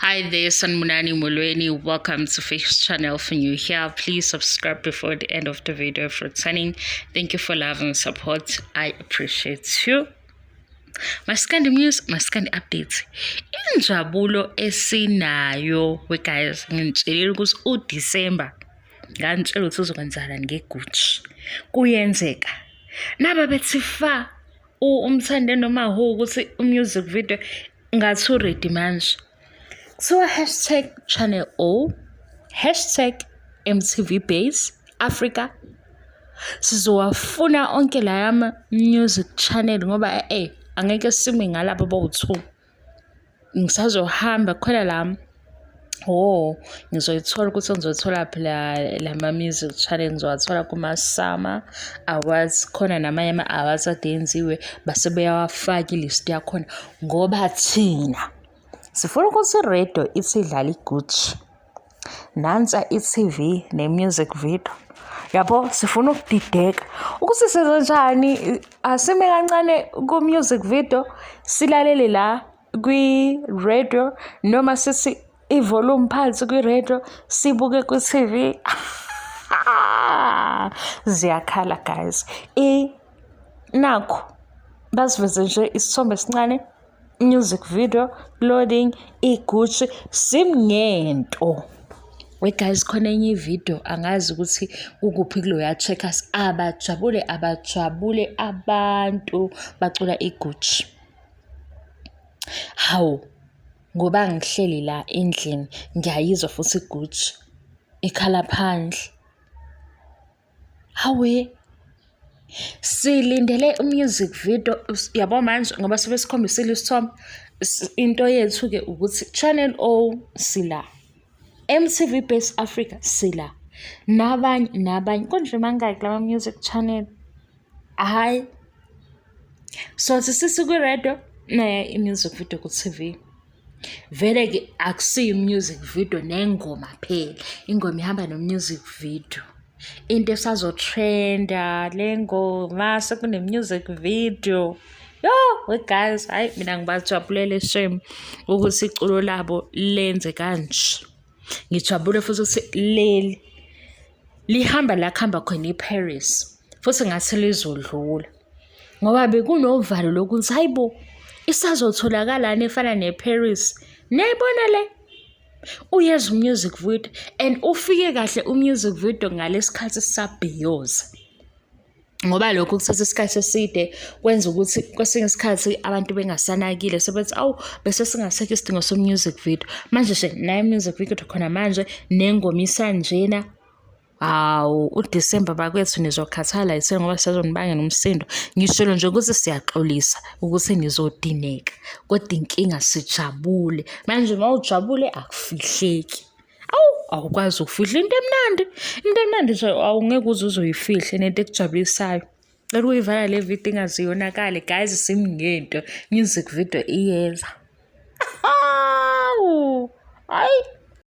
Hi there, Sanmunani Mulweni. Welcome to Fish Channel. For you here, please subscribe before the end of the video for returning. Thank you for love and support. I appreciate you. Maskandi news, maskandi updates. Injabulo esinayo we guys ngitshela ukuthi uDecember ngantshela ukuthi uzokwenzana ngeGucci. Kuyenzeka. Naba bethi fa umthande noma ho ukuthi music video ngathi ready manje. So #channel O, #MTV Base Africa. Sizowafuna onke la yama music channel ngoba angeke sime ngalabo bowu2. Ngisazohamba khona la ngizoyithola ukuthi ngizothola phela lama music channel ngizowathola kuma Summer Awards khona namanye ama awards adenziwe base beyawafaka ilist yakhona ngoba thina sifuna ukuthi radio ithi idlala iGucci nansa iTV nemusic video yabo sifuna ukudideka ukuthi senze njani asime kancane ku music video silalele la kwi radio noma sithi ivolume phansi kwi radio sibuke ku TV. Ziyakhala guys nakho basiveze nje isithombe esincane music video loading iGucci simngento we guys khona enye video angazi ukuthi ukuphi kulo ya checkers abajabule abantu bacula iGucci. Hawu ngoba ngihleli la endlini ngiyayizwa futhi iGucci ikhala phandle. Hawe silindele music video yabo manje ngoba sebesikhombisile isithombe. Into yethu ke ukuthi channel O sila, MTV Base Africa sila, nabanye konje mangaki lama music channel. Hayi so sisi ku radio na music video ku TV. Vele ke akusiyo music video nengoma phela, ingoma ihamba no music video. Into esazotrenda lengoma sekune music video. We guys, hayi mina ngibajabulele shame ukuthi iculo labo lenze kanje. Ngijabule futhi ukuthi lihamba la khamba khona eParis. Futhi ngathi lizodlula. Ngoba bekunovalo lokuthi hayibo isazotholakala nefana neParis. Nayibona le uyeza music video and ufike kahle music video ngalesikhathi sabhiyoza. Ngoba lokho kuthatha isikhathi eside kwenza ukuthi kwesinye isikhathi abantu bengasanakile sebethi bese singasekho isidingo so music video. Manje nje nayo music video khona manje nengoma isanjena. uDecember bakwethu nizokhathala yise ngoba sezonibanga nomsindo. Ngishilo nje ukuthi siyaxolisa ukuthi nizodineka kodwa inkinga sijabule. Manje mawujabule akufihleki. Awukwazi ukufihla into emnandi nje awungeke uzoyifihle nento ekujabulisayo. Cela uyivala le video ingaziyonakale guys simngento music video iyeza. Hayi